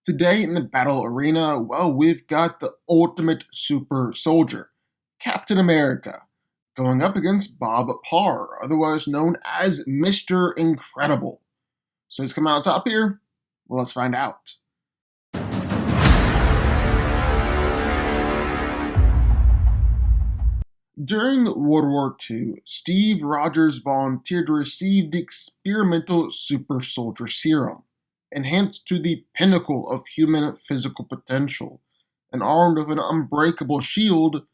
Today in the battle arena, well, we've got the ultimate super soldier, Captain America, going up against Bob Parr, otherwise known as Mr. Incredible. So who's coming out on top here? Well, let's find out. During World War II, Steve Rogers volunteered to receive the experimental super soldier serum, enhanced to the pinnacle of human physical potential, and armed with an unbreakable shield,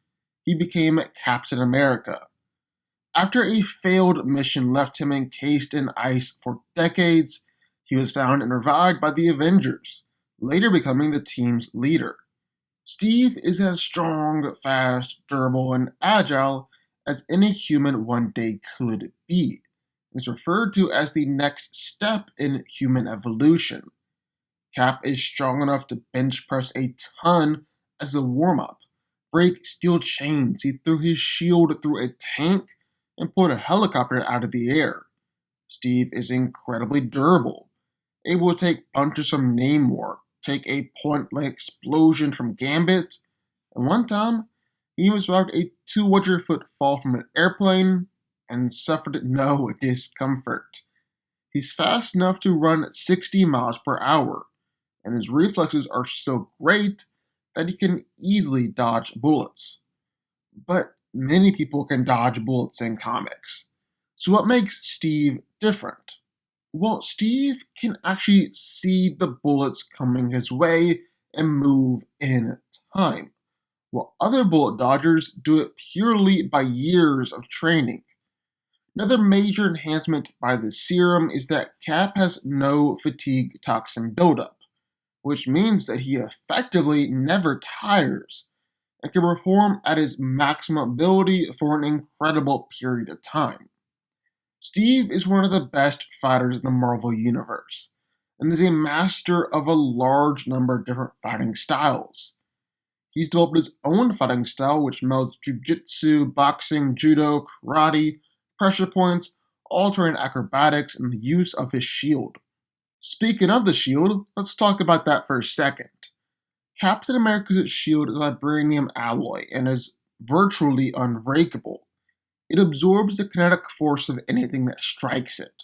he became Captain America. After a failed mission left him encased in ice for decades, he was found and revived by the Avengers, later becoming the team's leader. Steve is as strong, fast, durable, and agile as any human one day could be. It's referred to as the next step in human evolution. Cap is strong enough to bench press a ton as a warm up, break steel chains, he threw his shield through a tank, and pulled a helicopter out of the air. Steve is incredibly durable, able to take punches from Namor, take a point-blank explosion from Gambit, and one time, he even survived a 200-foot fall from an airplane and suffered no discomfort. He's fast enough to run 60 miles per hour, and his reflexes are so great that he can easily dodge bullets. But many people can dodge bullets in comics. So what makes Steve different? Well, Steve can actually see the bullets coming his way and move in time, while other bullet dodgers do it purely by years of training. Another major enhancement by the serum is that Cap has no fatigue toxin buildup, which means that he effectively never tires and can perform at his maximum ability for an incredible period of time. Steve is one of the best fighters in the Marvel Universe, and is a master of a large number of different fighting styles. He's developed his own fighting style, which melds jujitsu, boxing, judo, karate, pressure points, all-terrain acrobatics, and the use of his shield. Speaking of the shield, let's talk about that for a second. Captain America's shield is a vibranium alloy and is virtually unbreakable. It absorbs the kinetic force of anything that strikes it,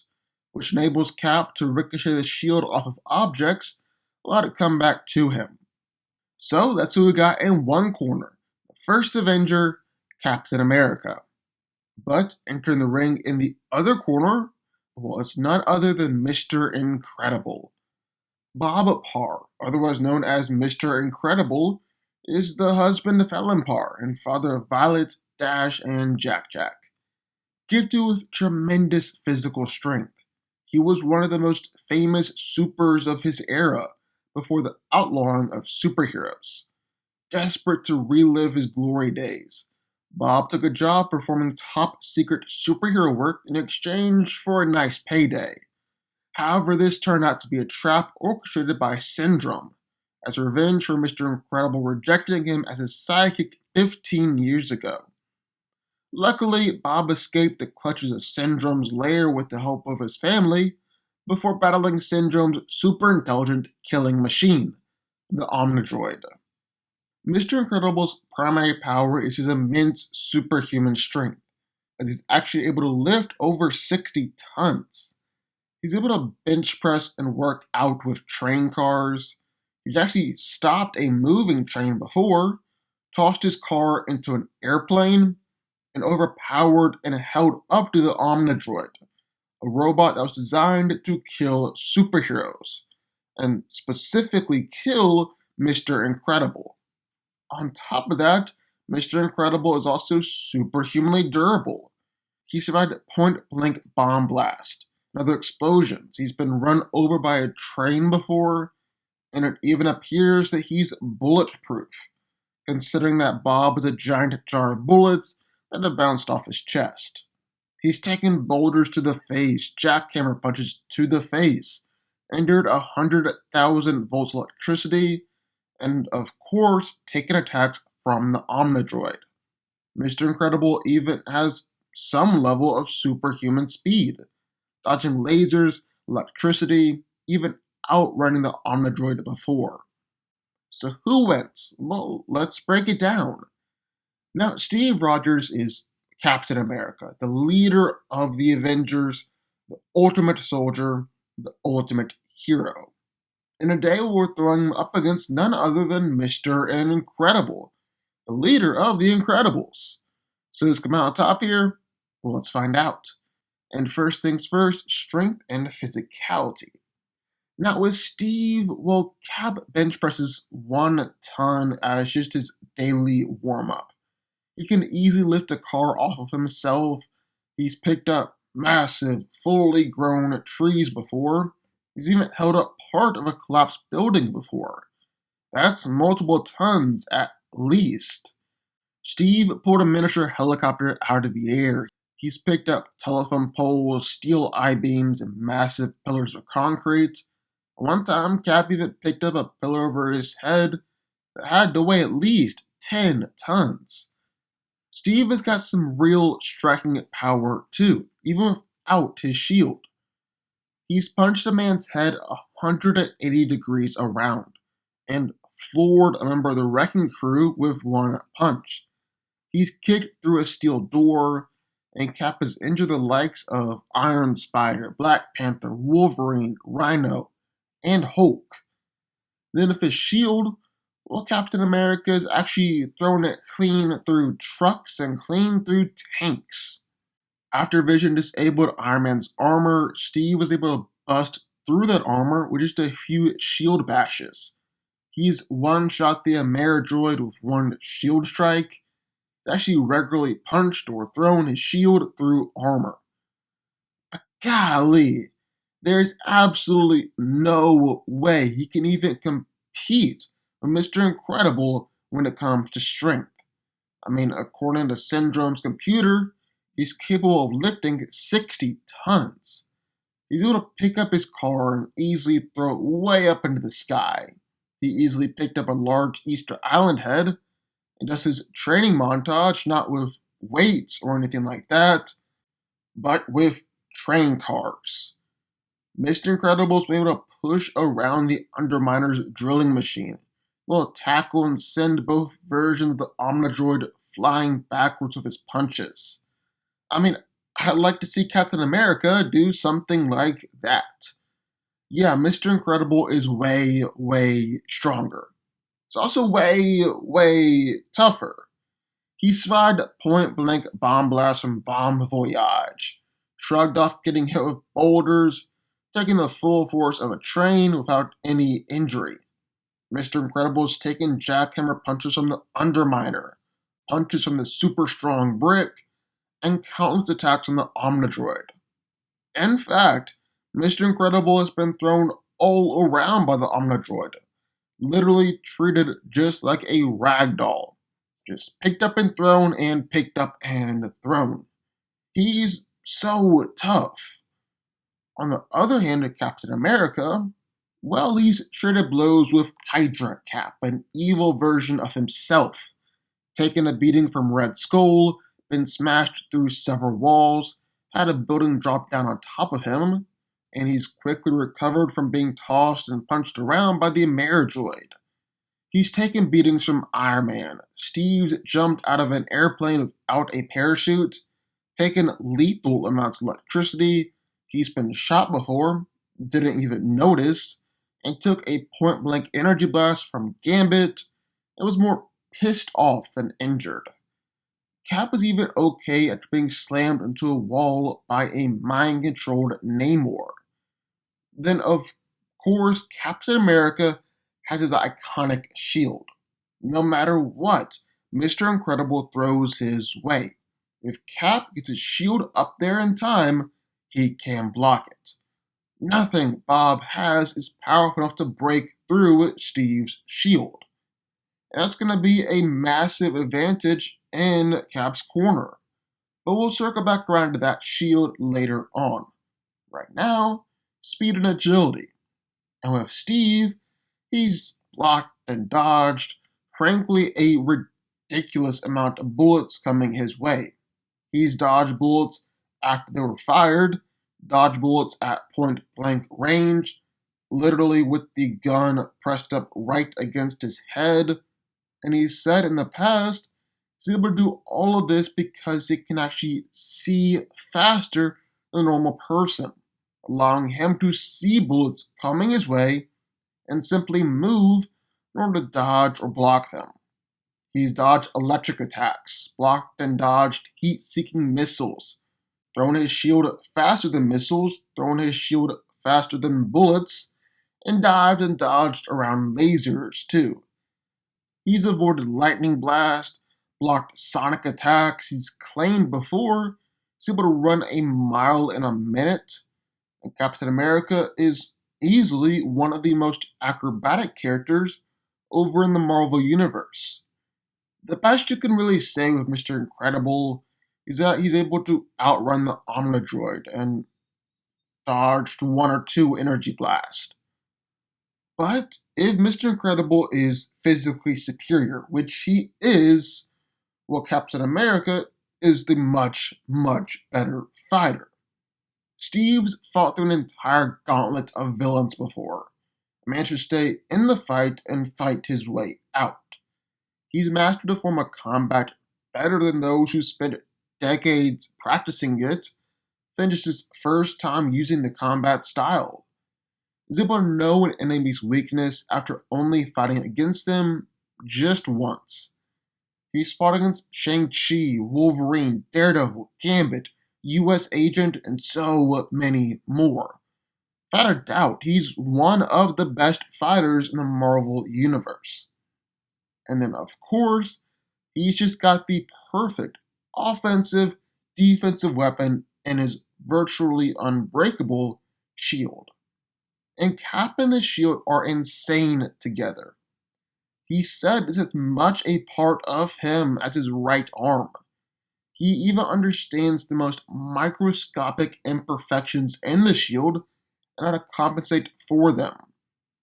which enables Cap to ricochet the shield off of objects, let it come back to him. So that's who we got in one corner, the first Avenger, Captain America. But entering the ring in the other corner, well, it's none other than Mr. Incredible. Bob Parr, otherwise known as Mr. Incredible, is the husband of Ellen Parr and father of Violet, Dash, and Jack Jack. Gifted with tremendous physical strength, he was one of the most famous supers of his era before the outlawing of superheroes. Desperate to relive his glory days, Bob took a job performing top secret superhero work in exchange for a nice payday. However, this turned out to be a trap orchestrated by Syndrome, as revenge for Mr. Incredible rejecting him as his sidekick 15 years ago. Luckily, Bob escaped the clutches of Syndrome's lair with the help of his family, before battling Syndrome's super-intelligent killing machine, the Omnidroid. Mr. Incredible's primary power is his immense superhuman strength, as he's actually able to lift over 60 tons. He's able to bench press and work out with train cars. He's actually stopped a moving train before, tossed his car into an airplane, and overpowered and held up to the Omnidroid, a robot that was designed to kill superheroes, and specifically kill Mr. Incredible. On top of that, Mr. Incredible is also superhumanly durable. He survived a point-blank bomb blast and other explosions. He's been run over by a train before, and it even appears that he's bulletproof, considering that Bob is a giant jar of bullets that have bounced off his chest. He's taken boulders to the face, jackhammer punches to the face, endured 100,000 volts of electricity, and of course, taken attacks from the Omnidroid. Mr. Incredible even has some level of superhuman speed, dodging lasers, electricity, even outrunning the Omnidroid before. So who wins? Well, let's break it down. Now, Steve Rogers is Captain America, the leader of the Avengers, the ultimate soldier, the ultimate hero. In a day we're throwing him up against none other than Mr. Incredible, the leader of the Incredibles. So who's come out on top here? Well, let's find out. And first things first, strength and physicality. Now with Steve, well, Cap bench presses 1 ton as just his daily warm-up. He can easily lift a car off of himself. He's picked up massive, fully grown trees before. He's even held up part of a collapsed building before. That's multiple tons at least. Steve pulled a miniature helicopter out of the air. He's picked up telephone poles, steel I-beams, and massive pillars of concrete. One time, Cap even picked up a pillar over his head that had to weigh at least 10 tons. Steve has got some real striking power too, even without his shield. He's punched a man's head 180 degrees around and floored a member of the wrecking crew with one punch. He's kicked through a steel door, and Cap has injured the likes of Iron Spider, Black Panther, Wolverine, Rhino, and Hulk. Then with his shield, well, Captain America's actually thrown it clean through trucks and clean through tanks. After Vision disabled Iron Man's armor, Steve was able to bust through that armor with just a few shield bashes. He's one-shot the Ameridroid with one shield strike. He's actually regularly punched or thrown his shield through armor. Golly, there's absolutely no way he can even compete with Mr. Incredible when it comes to strength. I mean, according to Syndrome's computer, he's capable of lifting 60 tons. He's able to pick up his car and easily throw it way up into the sky. He easily picked up a large Easter Island head and does his training montage not with weights or anything like that, but with train cars. Mr. Incredible's been able to push around the Underminer's drilling machine, will tackle and send both versions of the Omnidroid flying backwards with his punches. I mean, I'd like to see Captain America do something like that. Yeah, Mr. Incredible is way, way stronger. It's also way, way tougher. He survived point-blank bomb blasts from Bomb Voyage, shrugged off getting hit with boulders, taking the full force of a train without any injury. Mr. Incredible's taken jackhammer punches from the Underminer, punches from the super strong Brick, and countless attacks from the Omnidroid. In fact, Mr. Incredible has been thrown all around by the Omnidroid, literally treated just like a rag doll. Just picked up and thrown and picked up and thrown. He's so tough. On the other hand, Captain America, well, he's traded blows with Hydra Cap, an evil version of himself, taken a beating from Red Skull, been smashed through several walls, had a building drop down on top of him, and he's quickly recovered from being tossed and punched around by the Ameridroid. He's taken beatings from Iron Man. Steve's jumped out of an airplane without a parachute, taken lethal amounts of electricity. He's been shot before, didn't even notice, and took a point-blank energy blast from Gambit and was more pissed off than injured. Cap was even okay after being slammed into a wall by a mind-controlled Namor. Then, of course, Captain America has his iconic shield. No matter what, Mr. Incredible throws his way. If Cap gets his shield up there in time, he can block it. Nothing Bob has is powerful enough to break through Steve's shield. And that's going to be a massive advantage in Cap's corner. But we'll circle back around to that shield later on. Right now, speed and agility. And with Steve, he's blocked and dodged, frankly, a ridiculous amount of bullets coming his way. He's dodged bullets after they were fired, dodged bullets at point blank range, literally with the gun pressed up right against his head. And he said in the past, he's able to do all of this because he can actually see faster than a normal person, allowing him to see bullets coming his way and simply move in order to dodge or block them. He's dodged electric attacks, blocked and dodged heat seeking missiles, thrown his shield faster than missiles, thrown his shield faster than bullets, and dived and dodged around lasers too. He's avoided lightning blast, blocked sonic attacks. He's claimed before he's able to run a mile in a minute. And Captain America is easily one of the most acrobatic characters over in the Marvel Universe. The best you can really say with Mr. Incredible is that he's able to outrun the Omnidroid and dodged one or two energy blasts. But if Mr. Incredible is physically superior, which he is, well, Captain America is the much, much better fighter. Steve's fought through an entire gauntlet of villains before, managed to stay in the fight and fight his way out. He's mastered a form of combat better than those who spent decades practicing it, finished his first time using the combat style. He's able to know an enemy's weakness after only fighting against them just once. He's fought against Shang-Chi, Wolverine, Daredevil, Gambit, US Agent, and so many more. Without a doubt, he's one of the best fighters in the Marvel Universe. And then, of course, he's just got the perfect offensive, defensive weapon in his virtually unbreakable shield. And Cap and the shield are insane together. He said it's as much a part of him as his right arm. He even understands the most microscopic imperfections in the shield and how to compensate for them,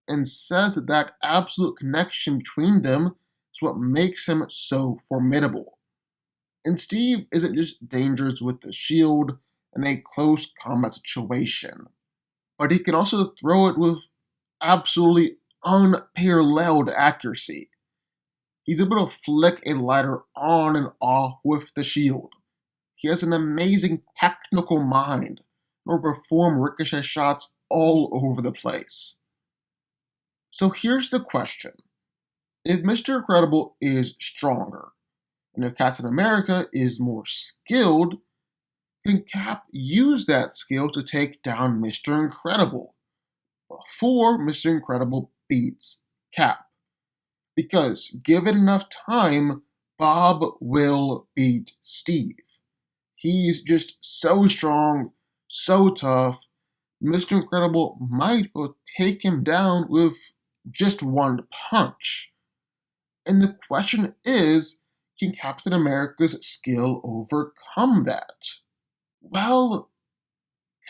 and says that that absolute connection between them is what makes him so formidable. And Steve isn't just dangerous with the shield in a close combat situation, but he can also throw it with absolutely unparalleled accuracy. He's able to flick a lighter on and off with the shield. He has an amazing technical mind, or perform ricochet shots all over the place. So here's the question. If Mr. Incredible is stronger, and if Captain America is more skilled, can Cap use that skill to take down Mr. Incredible before Mr. Incredible beats Cap? Because given enough time, Bob will beat Steve. He's just so strong, so tough. Mr. Incredible might take him down with just one punch. And the question is, can Captain America's skill overcome that? Well,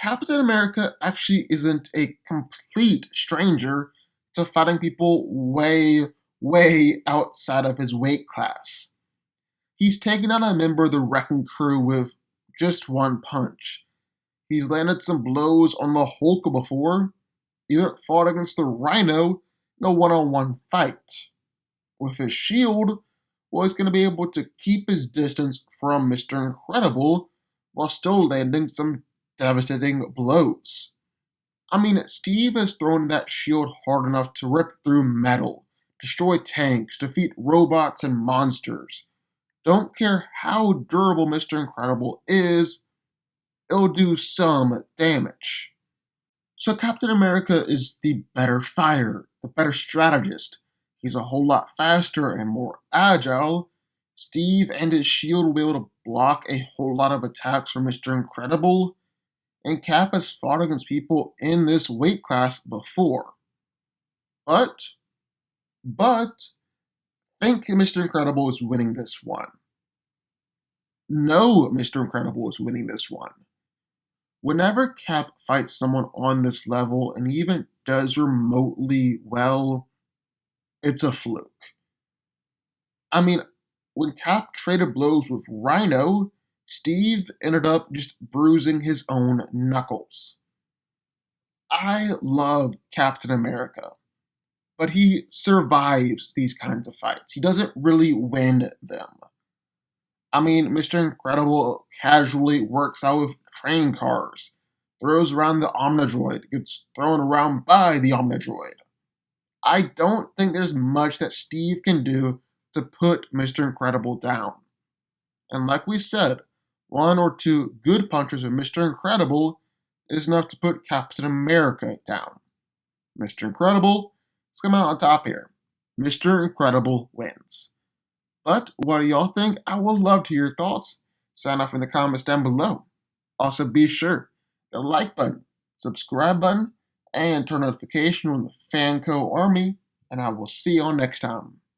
Captain America actually isn't a complete stranger to fighting people way outside of his weight class. He's taken out a member of the Wrecking Crew with just one punch. He's landed some blows on the Hulk before, even fought against the Rhino in a one-on-one fight. With his shield, well, he's going to be able to keep his distance from Mr. Incredible while still landing some devastating blows. I mean, Steve has thrown that shield hard enough to rip through metal, destroy tanks, defeat robots and monsters. Don't care how durable Mr. Incredible is, it'll do some damage. So Captain America is the better fighter, the better strategist. He's a whole lot faster and more agile. Steve and his shield will be able to block a whole lot of attacks from Mr. Incredible, and Cap has fought against people in this weight class before. But, think Mr. Incredible is winning this one. No, Mr. Incredible is winning this one. Whenever Cap fights someone on this level and even does remotely well, it's a fluke. I mean, when Cap traded blows with Rhino, Steve ended up just bruising his own knuckles. I love Captain America, but he survives these kinds of fights. He doesn't really win them. I mean, Mr. Incredible casually works out with train cars, throws around the Omnidroid, gets thrown around by the Omnidroid. I don't think there's much that Steve can do to put Mr. Incredible down. And like we said, one or two good punches of Mr. Incredible is enough to put Captain America down. Mr. Incredible is coming out on top here. Mr. Incredible wins. But what do y'all think? I would love to hear your thoughts. Sign off in the comments down below. Also, be sure the like button, subscribe button, and turn notification on the DanCo Army, and I will see y'all next time.